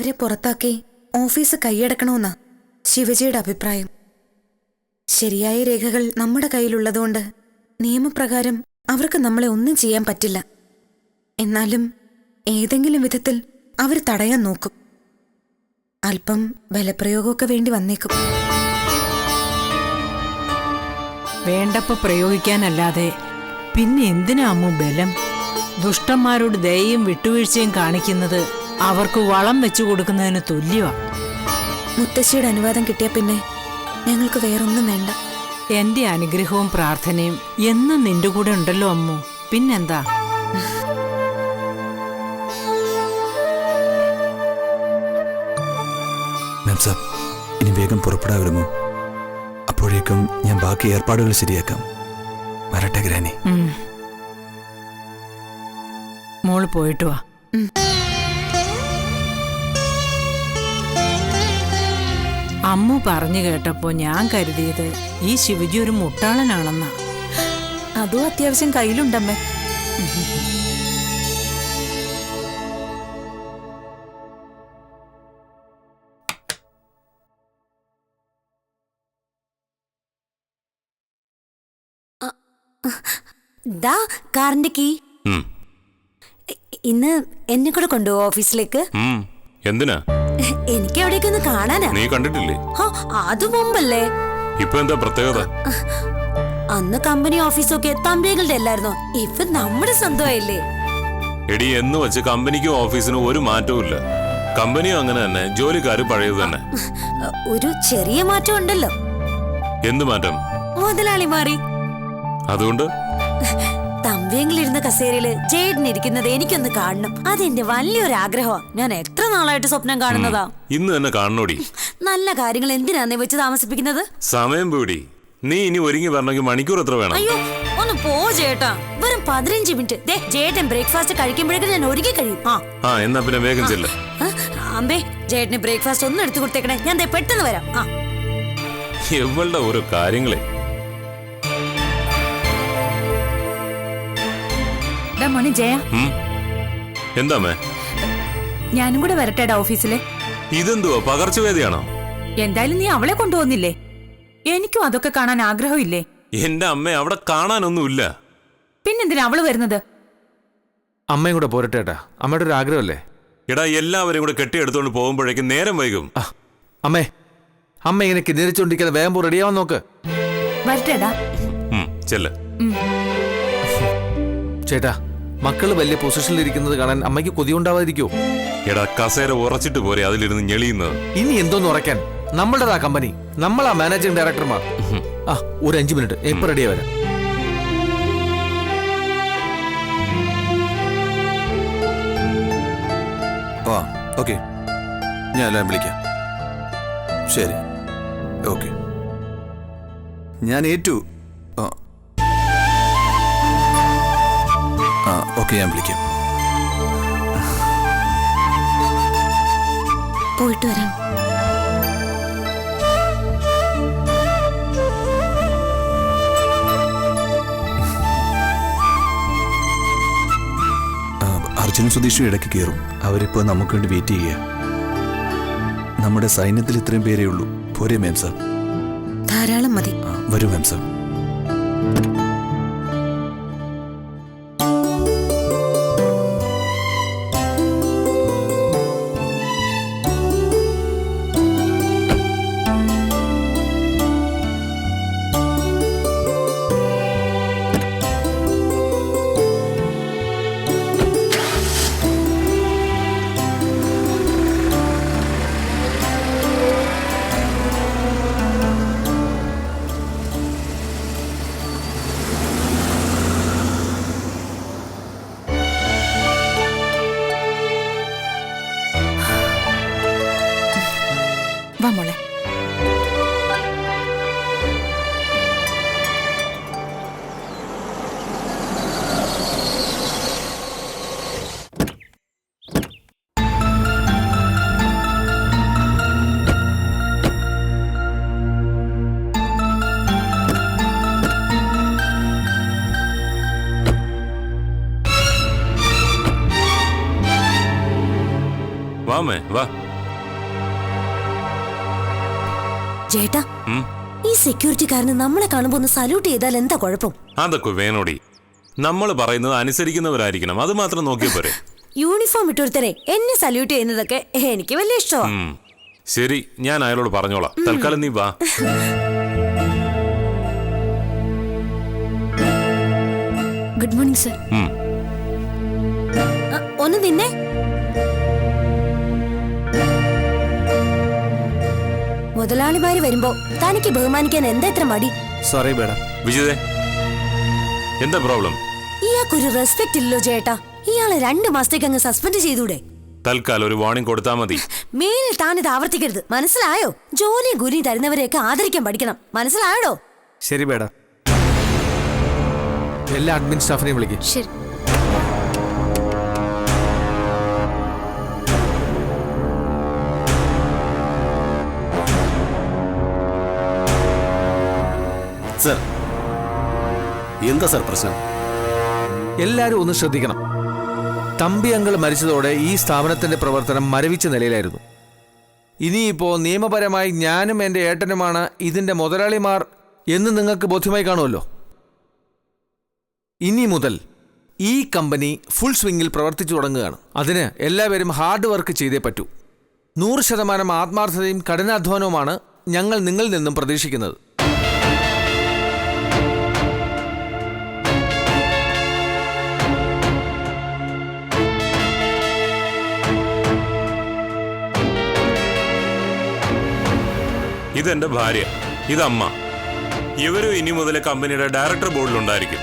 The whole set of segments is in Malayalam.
അവരെ പുറത്താക്കി ഓഫീസ് കൈയടക്കണമെന്നാ ശിവജിയുടെ അഭിപ്രായം. ശരിയായ രേഖകൾ നമ്മുടെ കയ്യിലുള്ളതുകൊണ്ട് നിയമപ്രകാരം അവർക്ക് നമ്മളെ ഒന്നും ചെയ്യാൻ പറ്റില്ല. എന്നാലും ഏതെങ്കിലും വിധത്തിൽ അവർ തടയാൻ നോക്കും. അല്പം ബലപ്രയോഗമൊക്കെ വേണ്ടി വന്നേക്കും. വേണ്ടപ്പോ പ്രയോഗിക്കാനല്ലാതെ പിന്നെ എന്തിനാ അമ്മു ബലം? ദുഷ്ടന്മാരോട് ദയയും വിട്ടുവീഴ്ചയും കാണിക്കുന്നത് അവർക്ക് വളം വെച്ചു കൊടുക്കുന്നതിന് തുല്യമാണ്. മുത്തശ്ശിയുടെ അനുവാദം കിട്ടിയ പിന്നെ ഞങ്ങൾക്ക് വേറൊന്നും വേണ്ട. എന്റെ അനുഗ്രഹവും പ്രാർത്ഥനയും എന്നും നിന്റെ കൂടെ ഉണ്ടല്ലോ അമ്മു. പിന്നെന്താ? ഇനി വേഗം പുറപ്പെടാവിടുമോ? അപ്പോഴേക്കും ഞാൻ ബാക്കി ഏർപ്പാടുകൾ ശരിയാക്കാം. വരട്ടെ ഗ്രാനി. മോള് പോയിട്ട് വാ. അമ്മു പറഞ്ഞു കേട്ടപ്പോ ഞാൻ കരുതിയത് ഈ ശിവജി ഒരു മുട്ടാളനാണെന്നാ. അതും അത്യാവശ്യം കയ്യിലുണ്ടമ്മേ. കാറിന്റെ കീ ഇന്ന് എന്നെ കൂടെ കൊണ്ടുപോകും ഓഫീസിലേക്ക്. എന്തിനാ? എനിക്ക് അവിടേക്ക് ഒന്ന് കാണാനാ. നീ കണ്ടിട്ടില്ലേ? അത് മുമ്പല്ലേ. ഇപ്പൊ എന്താ പ്രത്യേകത? അന്ന് കമ്പനി ഓഫീസൊക്കെ തമ്പികളുടെ അല്ലായിരുന്നോ? ഇപ്പൊ നമ്മുടെ സ്വന്തമായില്ലേ? എടി, എന്ന് വെച്ച് കമ്പനിക്കും ഓഫീസിനും ഒരു മാറ്റവും ഇല്ല. കമ്പനിയും അങ്ങനെ തന്നെ, ജോലിക്കാര് പഴയത് തന്നെ. ഒരു ചെറിയ മാറ്റം ഉണ്ടല്ലോ. എന്ത് മാറ്റം? മുതലാളി മാറി. അതുകൊണ്ട് തമ്പിയെങ്കിലിരുന്ന കസേരയില് ജേഡനിരിക്കുന്നത് എനിക്കൊന്ന് കാണണം. അതെന്റെ വലിയൊരു ആഗ്രഹമാണ്. ഞാൻ എത്ര നാളായിട്ട് സ്വപ്നം കാണുന്നതാ. ഇന്ന് തന്നെ കാണണോടി. നല്ല കാര്യങ്ങൾ എന്തിനാ വെച്ച് താമസിപ്പിക്കുന്നത്? സമയം പോടി. നീ ഇനി ഒരുങ്ങി വരണമെങ്കിൽ മണിക്കൂർ എത്ര വേണം? അയ്യോ, ഒന്ന് പോ ചേട്ടാ. വെറും 15 മിനിറ്റ്. ജേട്ടൻ ബ്രേക്ക്ഫാസ്റ്റ് കഴിക്കുമ്പോഴേക്കും ഞാൻ ഒരുങ്ങി കഴിയും. എന്നാ പിന്നെ വേഗം ചെല്ല. അമ്പേ, ജേട്ടന് ബ്രേക്ക്ഫാസ്റ്റ് ഒന്ന് എടുത്തു കൊടുത്തേക്കണേ. ഞാൻ പെട്ടെന്ന് വരാം. ഇവളുടെ ഓരോ കാര്യങ്ങളെ. മോനെ ജയ, എന്താമേ? ഞാനും കൂടെ വരട്ടേടാ ഓഫീസിലെ. ഇതെന്തുവാ, പകർച്ചവ്യാധിയാണോ? എന്തായാലും നീ അവളെ കൊണ്ടുപോകുന്നില്ലേ? എനിക്കും അതൊക്കെ കാണാൻ ആഗ്രഹമില്ലേ? എന്റെ അമ്മ അവിടെ കാണാനൊന്നുമില്ല. പിന്നെന്തിനാ അവള് വരുന്നത്? അമ്മയും കൂടെ പോരട്ടേട്ടാ. അമ്മയുടെ ഒരു ആഗ്രഹമല്ലേ? എടാ, എല്ലാവരും കൂടെ കെട്ടിയെടുത്തോണ്ട് പോകുമ്പോഴേക്കും നേരം വൈകും. അമ്മ ഇങ്ങനെ കിന്നിരിച്ചോണ്ടിരിക്കാതെ വേഗം റെഡിയാവാൻ നോക്ക്. വരട്ടേടാ. ചെല്ല. ചേട്ടാ, മക്കള് വലിയ പൊസിഷനിൽ ഇരിക്കുന്നത് കാണാൻ അമ്മയ്ക്ക് കൊതിയുണ്ടാവാതിരിക്കോ? എടാ, കസേര ഉറച്ചിട്ട് പോരെ അതിലിരുന്ന് ഞെളിയുന്നത്. ഇനി എന്തോന്ന് ഉറക്കാൻ? നമ്മളുടെതാ കമ്പനി, നമ്മളാ മാനേജിംഗ് ഡയറക്ടർമാർ. ഒരു 5 മിനിറ്റ് എപ്പോ റെഡിയാ വരാം. ഓക്കെ, ഞാൻ എല്ലാം വിളിക്കാം. ശരി, ഓക്കെ, ഞാൻ ഏറ്റു. ഓക്കെ, ഞാൻ വിളിക്കാം. പോയിട്ട് വരാം. അർജുനും സുധീഷും ഇടയ്ക്ക് കയറും. അവരിപ്പോ നമുക്ക് വേണ്ടി വെയിറ്റ് ചെയ്യുക. നമ്മുടെ സൈന്യത്തിൽ ഇത്രയും പേരേ ഉള്ളൂ. പോരെ മേം സാർ? ധാരാളം മതി. വരൂ മേം സാർ. വാ മോളെ. വാമേ, വാ. ചേട്ടാ ഉം, ഈ സെക്യൂരിറ്റിക്കാരന് നമ്മളെ കാണുമ്പോ ഒന്ന് സല്യൂട്ട് ചെയ്താൽ എന്താ കുഴപ്പം? അതൊക്കെ വേണോടി. നമ്മൾ പറയുന്നത് അനുസരിക്കുന്നവരായിരിക്കണം, അത് മാത്രം നോക്കിയ പോരെ. യൂണിഫോം ഇട്ടൊരുത്തരെ എന്നെ സല്യൂട്ട് ചെയ്യുന്നതൊക്കെ എനിക്ക് വലിയ ഇഷ്ടമാ. ശരി, ഞാൻ അയാളോട് പറഞ്ഞോളാം. തൽക്കാലം നീ വാ. Good morning sir. ഉം. ഒന്ന് നിന്നെ. മുതലാളിമാര് വരുമ്പോ തനിക്ക് ബഹുമാനിക്കാൻ എന്താ ഇത്ര മടി? Sorry madam. വിജിതേ, എന്താ പ്രോബ്ലം? ഇയാൾക്കൊരു റെസ്പെക്ട് ഇല്ലല്ലോ ചേട്ടാ. ഇയാളെ 2 മാസത്തേക്ക് അങ്ങ് സസ്പെൻഡ് ചെയ്തൂടെ? തൽക്കാലം ഒരു വാർണിംഗ് കൊടുത്താ മതി. മേലിൽ താനിത് ആവർത്തിക്കരുത്, മനസ്സിലായോ? ജോലിയും ഗുരി തരുന്നവരെയൊക്കെ ആദരിക്കാൻ പഠിക്കണം, മനസ്സിലായോ? ശരി മേഡം, എല്ലാ അഡ്മിൻ സ്റ്റാഫിനെയും വിളിക്കും. ശരി. സർ, എന്താ സർ പ്രശ്നം? എല്ലാവരും ഒന്ന് ശ്രദ്ധിക്കണം. തമ്പി അങ്കിൾ മരിച്ചതോടെ ഈ സ്ഥാപനത്തിന്റെ പ്രവർത്തനം മരവിച്ച നിലയിലായിരുന്നു. ഇനിയിപ്പോ നിയമപരമായി ഞാനും എൻ്റെ ഏട്ടനുമാണ് ഇതിന്റെ മുതലാളിമാർ എന്ന് നിങ്ങൾക്ക് ബോധ്യമായി കാണുമല്ലോ. ഇനി മുതൽ ഈ കമ്പനി ഫുൾ സ്വിംഗിൽ പ്രവർത്തിച്ചു തുടങ്ങുകയാണ്. അതിന് എല്ലാവരും ഹാർഡ് വർക്ക് ചെയ്തേ പറ്റൂ. 100% ആത്മാർത്ഥതയും കഠിനാധ്വാനവുമാണ് ഞങ്ങൾ നിങ്ങളിൽ നിന്നും പ്രതീക്ഷിക്കുന്നത്. ഇതെന്റെ ഭാര്യ, ഇതമ്മ. ഇവരും ഇനി മുതൽ കമ്പനിയുടെ ഡയറക്ടർ ബോർഡിലുണ്ടായിരിക്കും.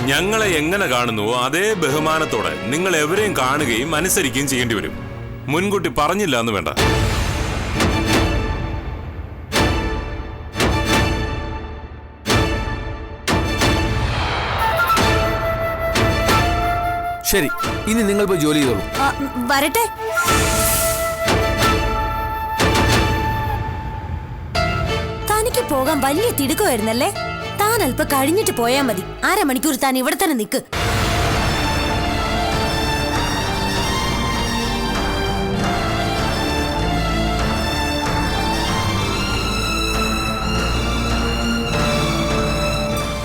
ഞങ്ങളെ എങ്ങനെ കാണുന്നുവോ അതേ ബഹുമാനത്തോടെ നിങ്ങൾ എവരെയും കാണുകയും അനുസരിക്കുകയും ചെയ്യേണ്ടി വരും. മുൻകൂട്ടി പറഞ്ഞില്ല എന്ന് വേണ്ട. ശരി, ഇനി നിങ്ങൾ പോയി ജോലി ചെയ്തോളൂ. വരട്ടെ. തനിക്ക് പോകാൻ വലിയ തിടുക്കമായിരുന്നല്ലേ? താൻ അല്പം കഴിഞ്ഞിട്ട് പോയാ മതി. 1/2 മണിക്കൂർ താൻ ഇവിടെ തന്നെ നിൽക്ക്.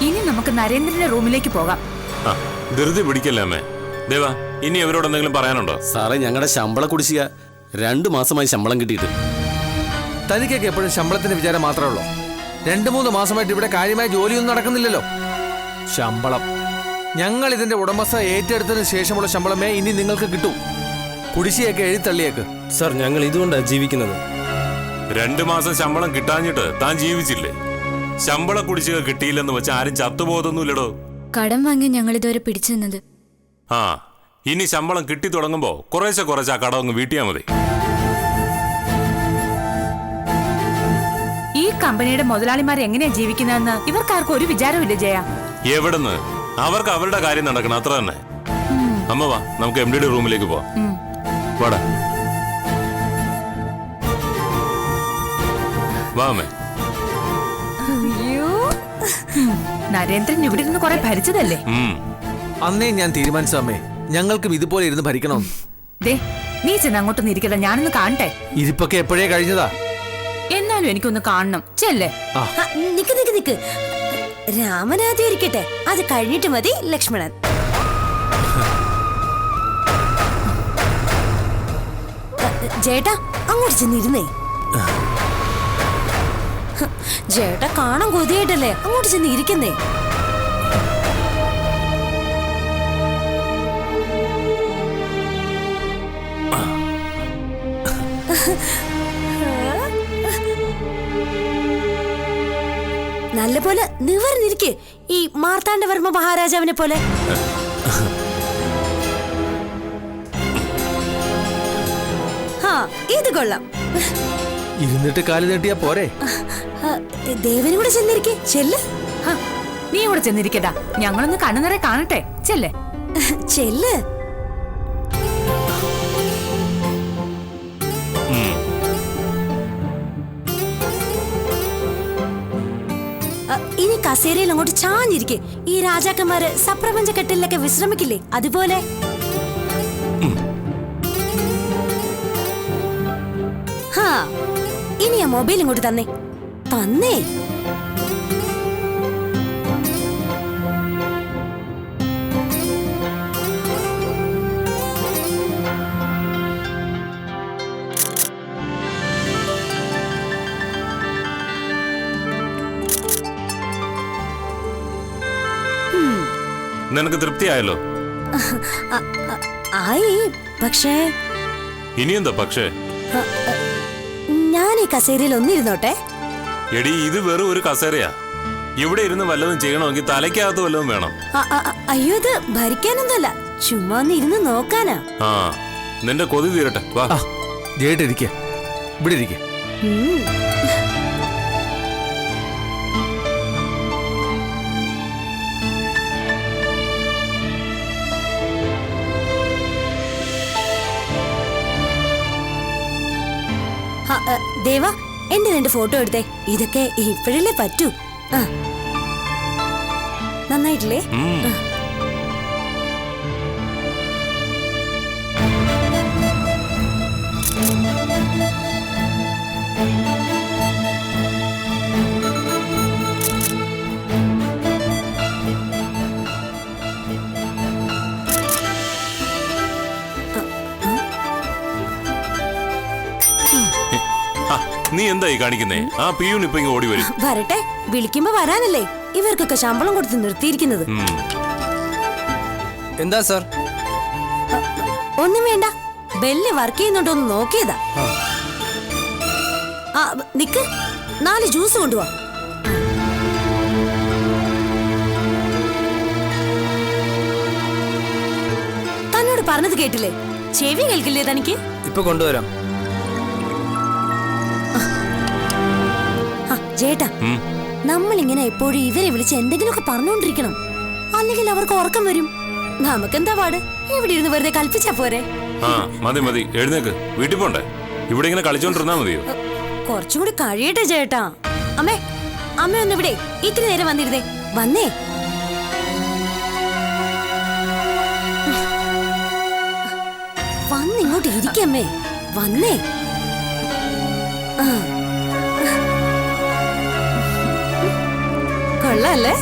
ഇനി നമുക്ക് നരേന്ദ്രന്റെ റൂമിലേക്ക് പോകാം. ധൃതി പിടിക്കല്ലേ അമ്മേ. ദേവാ, ഇനി അവരോട് എന്തെങ്കിലും പറയാനുണ്ടോ? സാറേ, ഞങ്ങളുടെ ശമ്പള കുടിശ്ശിക 2 മാസമായി ശമ്പളം കിട്ടിയിട്ട്. തനിക്കൊക്കെ എപ്പോഴും ശമ്പളത്തിന്റെ വിചാരം മാത്രമേ ഉള്ളൂ. 2-3 മാസമായിട്ട് ഇവിടെ കാര്യമായ ജോലിയൊന്നും നടക്കുന്നില്ലല്ലോ. ശമ്പളം ഞങ്ങൾ ഇതിന്റെ ഉടമസ്ഥ ഏറ്റെടുത്തതിന് ശേഷമുള്ള ശമ്പളമേ ഇനി നിങ്ങൾക്ക് കിട്ടൂ. കുടിശ്ശിയൊക്കെ എഴുത്തള്ളിയേക്ക്. സാർ, ഞങ്ങൾ ഇതുകൊണ്ടാണ് ജീവിക്കുന്നത്. 2 മാസം ശമ്പളം കിട്ടാഞ്ഞിട്ട് താൻ ജീവിച്ചില്ലേ? ശമ്പള കുടിശ്ശിക കിട്ടിയില്ലെന്ന് വെച്ച് ആരും ചത്തുപോകുന്നില്ലടോ. കടം വാങ്ങി ഞങ്ങൾ ഇതുവരെ പിടിച്ചു നിന്നത്. ആ, ഇനി ശമ്പളം കിട്ടി തുടങ്ങുമ്പോ കുറേശ്ശെ ആ കടം അങ്ങ് വീട്ടിയാ മതി. ഈ കമ്പനിയുടെ മുതലാളിമാർ എങ്ങനെയാ ജീവിക്കുന്നതെന്ന് ഇവർക്കാർക്കും ഒരു വിചാരമില്ല ജയ. എവിടുന്ന്? അവർക്ക് അവരുടെ കാര്യം നടക്കണം, അത്ര തന്നെ. അമ്മ വാ, നമുക്ക് MD റൂമിലേക്ക് പോവാം. വാടാ, വാ അമ്മേ. നരേന്ദ്രൻ ഇവിടെ ഇരുന്ന് കുറെ ഭരിച്ചതല്ലേ? അന്നേ ഞാൻ തീരുമാനിച്ചമ്മേ, ഞങ്ങൾക്കും ഇതുപോലെ ഇരുന്ന് ഭരിക്കണമെന്ന്. ദേ, നീ ചെന്ന് അങ്ങോട്ടൊന്ന് ഇരിക്കട്ടെ, ഞാനൊന്ന് കാണട്ടെ. ഇരിപ്പൊക്കെ എപ്പോഴേ കഴിഞ്ഞതാ. എന്നാലും എനിക്കൊന്ന് കാണണം. ചെല്ലേ. നിക്ക് നിക്ക് നിക്ക്. രാമനാദ്യം ഇരിക്കട്ടെ, അത് കഴിഞ്ഞിട്ട് മതി ലക്ഷ്മണൻ. ചേട്ടാ, അങ്ങോട്ട് ചെന്നിരുന്നേ. ചേട്ടാ കാണാൻ കൊതിയായിട്ടല്ലേ അങ്ങോട്ട് ചെന്ന് ഇരിക്കുന്നേ. നല്ലപോലെ നിവർന്നിരിക്കെ, ഈ മാർത്താണ്ഡവർമ്മ മഹാരാജാവിനെ പോലെ. ഇത് കൊള്ളാം. ഇരുന്നിട്ട് കാല് നീട്ടിയാ പോരെ? ദേവനും കൂടെ ചെന്നിരിക്കെ. ചെല്ല്. നീ ഇവിടെ ചെന്നിരിക്കട്ടാ, ഞങ്ങളൊന്ന് കണ്ണുനിറെ കാണട്ടെ. ചെല്ലേ. ചെല്ല്. ഇനി കസേരയിൽ അങ്ങോട്ട് ചാഞ്ഞിരിക്കെ. ഈ രാജാക്കന്മാര് സപ്രപഞ്ച കെട്ടിലൊക്കെ വിശ്രമിക്കില്ലേ, അതുപോലെ. ഇനി ആ മൊബൈൽ ഇങ്ങോട്ട് തന്നെ. തന്നേ. നിനക്ക് തൃപ്തിയായല്ലോ? ആയി. പക്ഷേ ഇനിയെന്താ പക്ഷേ? ഞാൻ ഈ കസേരയിൽ ഒന്നിരുന്നോട്ടെ. എടി, ഇത് വെറും ഒരു കസേരയാ. ഇവിടെ ഇരുന്ന് വല്ലതും ചെയ്യണമെങ്കിൽ തലയ്ക്കകത്ത് വല്ലതും വേണം. അയ്യോ, ഇത് ഭരിക്കാനൊന്നുമല്ല, ചുമ്മാ ഒന്ന് ഇരുന്ന് നോക്കാനാ. ആ, നിന്റെ കൊതി തീരട്ടെ. വാ. ജേട്ടിരിക്ക, ഇവിടെ ഇരിക്ക. ദേവ, എന്റെ 2 ഫോട്ടോ എടുത്തേ. ഇതൊക്കെ ഇപ്പോഴല്ലേ പറ്റൂ. നന്നായിട്ടില്ലേ? നീ എന്തായി കാണിക്കുന്നേ? ആ പിയൂൺ ഇപ്പൊ ഇങ്ങ് ഓടി വരും. വരട്ടെ, വിളിക്കുമ്പോ വരാനല്ലേ ഇവർക്കൊക്കെ ശമ്പളം കൊടുത്ത് നിർത്തിയിരിക്കുന്നത്. എന്താ സാർ? ഒന്നും വേണ്ട, ബെല്ല് വർക്ക് ചെയ്യുന്നുണ്ടോ എന്ന് നോക്കിയതാ. നിക്ക്, 4 ജ്യൂസ് കൊണ്ടുവാ. തന്നോട് പറഞ്ഞത് കേട്ടില്ലേ? ചെവി കേൾക്കില്ലേ തനിക്ക്? ഇപ്പൊ കൊണ്ടുവരാം. ചേട്ടാ, നമ്മളിങ്ങനെ എപ്പോഴും ഇവരെ വിളിച്ച് എന്തെങ്കിലുമൊക്കെ പറഞ്ഞുകൊണ്ടിരിക്കണം, അല്ലെങ്കിൽ അവർക്ക് ഉറക്കം വരും. നമുക്കെന്താ പാട്? ഇവിടെ ഇരുന്ന് വെറുതെ കൽപ്പിച്ചാ പോരെ? ആ, മതി മതി, എഴുന്നേക്ക്. വീട്ടിൽ പോണ്ടേ? ഇവിടെ ഇങ്ങനെ കളിച്ചോണ്ടിരുന്നാ മതിയോ? കുറച്ചും കൂടി കഴിയട്ടെ ചേട്ടാ. അമ്മേ, അമ്മ ഒന്ന് ഇവിടെ ഇത്തിരി നേരം വന്നിരുന്നേ. വന്നേ. വന്നിങ്ങോട്ട് ഇരിക്കമ്മേ, വന്നേ. കൊള്ളാല്ലേ?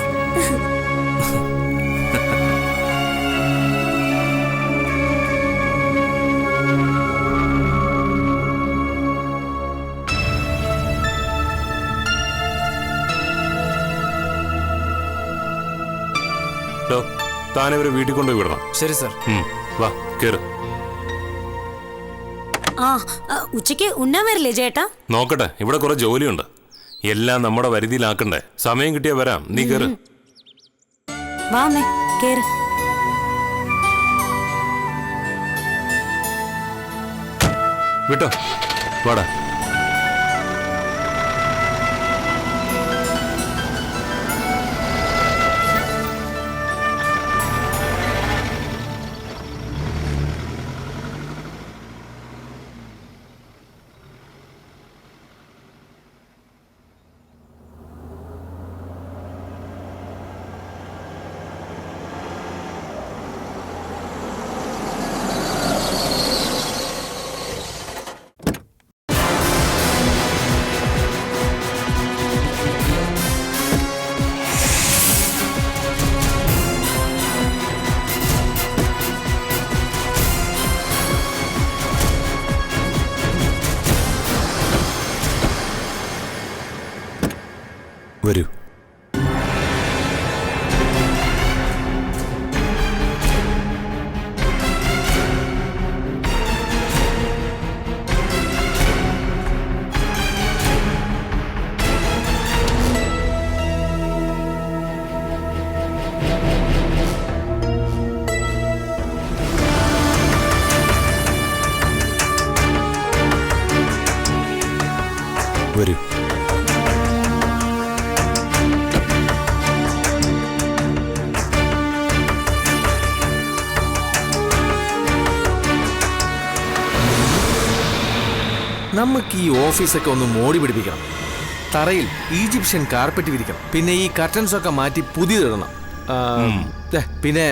താനിവരെ വീട്ടിൽ കൊണ്ടുപോയി വിടണം. ശരി സാർ. വാ, കേറ്. ഉച്ചയ്ക്ക് ഉണ്ണാൻ വരില്ലേ ചേട്ടാ? നോക്കട്ടെ, ഇവിടെ കുറെ ജോലിയുണ്ട്. എല്ലാം നമ്മുടെ വരുതിയിലാക്കണ്ടേ. സമയം കിട്ടിയാ വരാം. നീ കേറ്. വാ അമ്മേ, കേറ്. വിട്ടോ, വാടാ. വരൂ. വരൂ. നമുക്ക് ഈ ഓഫീസൊക്കെ ഒന്ന് മോടി പിടിപ്പിക്കണം. തറയിൽ ഈജിപ്ഷ്യൻ കാർപ്പറ്റ് വിരിക്കണം. പിന്നെ ഈ കർട്ടൻസ് ഒക്കെ മാറ്റി പുതിയതിടണം. പിന്നെ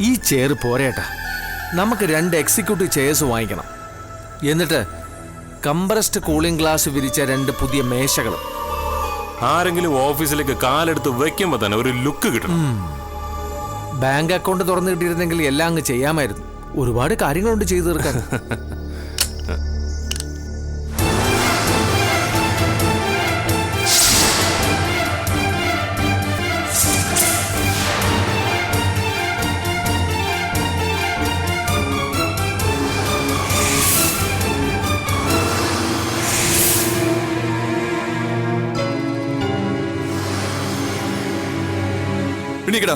ഈ ചെയർ പോരേട്ടാ, നമുക്ക് 2 എക്സിക്യൂട്ടീവ് ചെയർസ് വാങ്ങിക്കണം. എന്നിട്ട് കംപ്രസ്ഡ് കൂളിംഗ് ഗ്ലാസ് വിരിച്ച 2 പുതിയ മേശകളും. ആരെങ്കിലും ഓഫീസിലേക്ക് കാലെടുത്ത് വെക്കുമ്പോ തന്നെ ഒരു ലുക്ക് കിട്ടണം. ബാങ്ക് അക്കൗണ്ട് തുറന്നു കിട്ടിയിരുന്നെങ്കിൽ എല്ലാം അങ്ങ് ചെയ്യാമായിരുന്നു. ഒരുപാട് കാര്യങ്ങളുണ്ട് ചെയ്തു തീർക്കാൻ. എണീക്കടാ.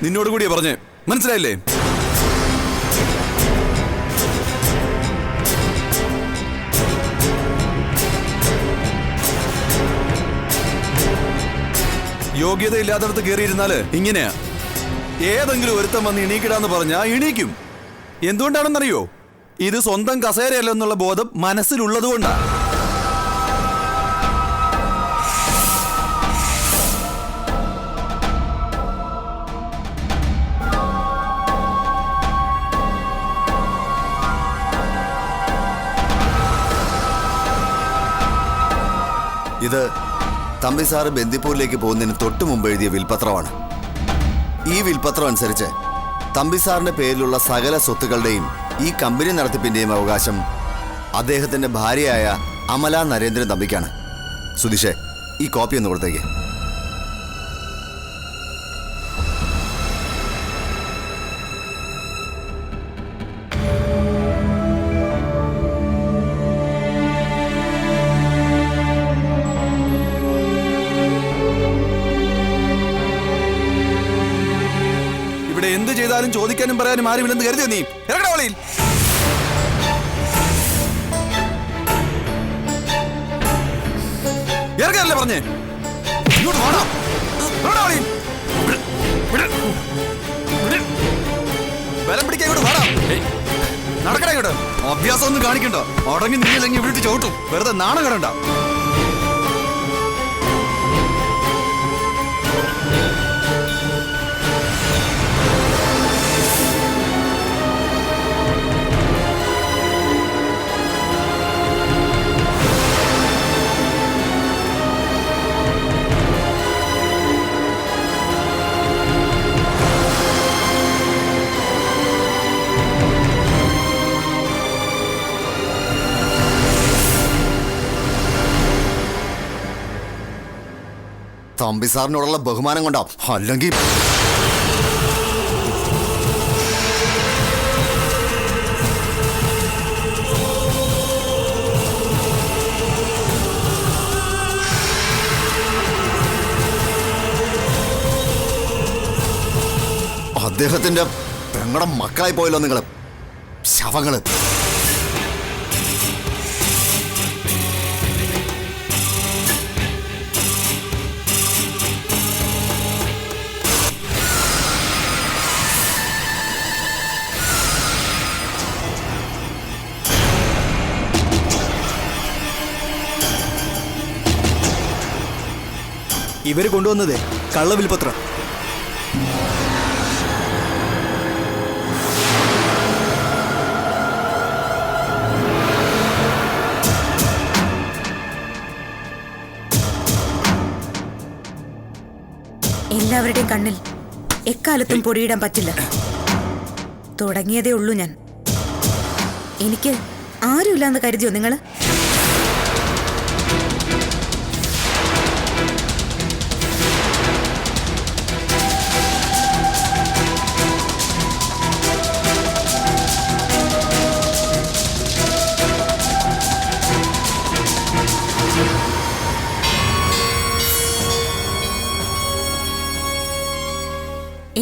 നിന്നോട് കൂടിയാ പറഞ്ഞേ, മനസ്സിലായില്ലേ? യോഗ്യത ഇല്ലാത്തടത്ത് കയറിയിരുന്നാല് ഇങ്ങനെയാ. ഏതെങ്കിലും ഒരുത്തം വന്ന് എണീക്കിടാന്ന് പറഞ്ഞാ എണീക്കും. എന്തുകൊണ്ടാണെന്നറിയോ? ഇത് സ്വന്തം കസേരയല്ലെന്നുള്ള ബോധം മനസ്സിലുള്ളതുകൊണ്ടാ. ഇത് തമ്പി സാറ് ബന്ദിപ്പൂരിലേക്ക് പോകുന്നതിന് തൊട്ടു മുമ്പ് എഴുതിയ വിൽപത്രമാണ്. ഈ വിൽപത്രം അനുസരിച്ച് തമ്പി സാറിന്റെ പേരിലുള്ള സകല സ്വത്തുക്കളുടെയും ഈ കമ്പനി നടത്തിപ്പിന്റെയും അവകാശം അദ്ദേഹത്തിന്റെ ഭാര്യയായ അമല നരേന്ദ്രൻ തമ്പിക്കാണ്. സുധീഷേ, ഈ കോപ്പി ഒന്ന് കൊടുത്തേക്ക്. എന്ത് ചെയ്താലും ചോദിക്കാനും പറയാനും ആരുമില്ലെന്ന് കരുതിയോ നീ? ഇറങ്ങടാ വെളിയിൽ. ഇറങ്ങല്ലേ പറഞ്ഞേ? ഇങ്ങോട്ട് വാടാ. ബലം പിടിക്കാൻ ഇങ്ങോട്ട് വാടാ. നടക്കടാ ഇങ്ങോട്ട്. അഭ്യാസം ഒന്നും കാണിക്കണ്ട. അടങ്ങി നിന്നില്ലെങ്കിൽ വീട്ടിൽ ചവിട്ടും. വെറുതെ നാണം കടണ്ട. തമ്പി സാറിനോടുള്ള ബഹുമാനം കൊണ്ടാ. അല്ലെങ്കിൽ അദ്ദേഹത്തിന്റെ പെങ്ങളുടെ മക്കളായി പോയല്ലോ നിങ്ങള്, ശവങ്ങള്. ഇവര് കൊണ്ടുവന്നതേ കള്ളവിൽപത്രം. എല്ലാവരുടെയും കണ്ണിൽ എക്കാലത്തും പൊടിയിടാൻ പറ്റില്ല. തുടങ്ങിയതേ ഉള്ളൂ ഞാൻ. എനിക്ക് ആരുമില്ലാന്ന് കരുതിയോ നിങ്ങള്?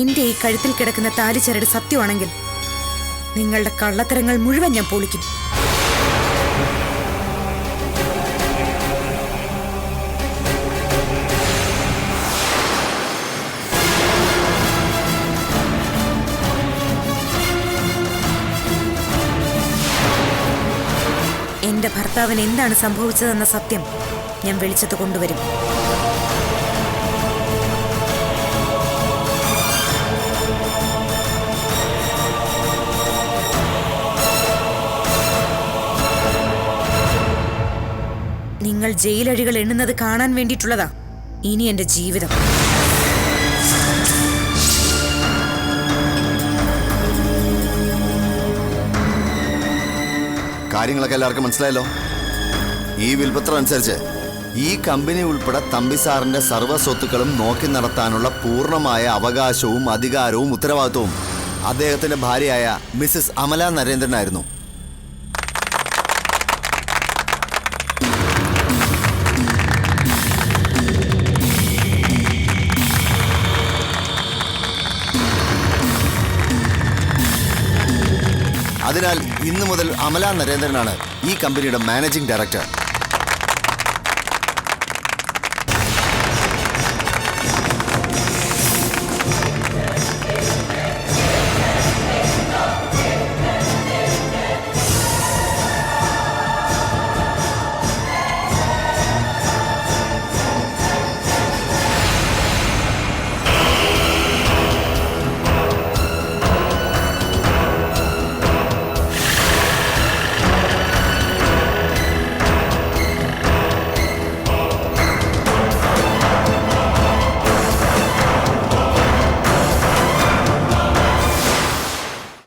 എന്റെ ഈ കഴുത്തിൽ കിടക്കുന്ന താലിച്ചരട് സത്യമാണെങ്കിൽ നിങ്ങളുടെ കള്ളത്തരങ്ങൾ മുഴുവൻ ഞാൻ പൊളിക്കും. എന്റെ ഭർത്താവിന് എന്താണ് സംഭവിച്ചതെന്ന സത്യം ഞാൻ വെളിച്ചത്ത് കൊണ്ടുവരും. നിങ്ങൾ ജയിലഴികൾ എണ്ണുന്നത് കാണാൻ വേണ്ടിയിട്ടുള്ളതാ ഇനി എന്റെ ജീവിതം. കാര്യങ്ങളൊക്കെ എല്ലാവർക്കും മനസ്സിലായല്ലോ. ഈ വിൽപത്രം അനുസരിച്ച് ഈ കമ്പനി ഉൾപ്പെടെ തമ്പി സാറിന്റെ സർവ്വ സ്വത്തുക്കളും നോക്കി നടത്താനുള്ള പൂർണ്ണമായ അവകാശവും അധികാരവും ഉത്തരവാദിത്വവും അദ്ദേഹത്തിന്റെ ഭാര്യയായ മിസ്സിസ് അമല നരേന്ദ്രനായിരുന്നു. അതിനാൽ ഇന്നു മുതൽ അമല നരേന്ദ്രനാണ് ഈ കമ്പനിയുടെ മാനേജിംഗ് ഡയറക്ടർ.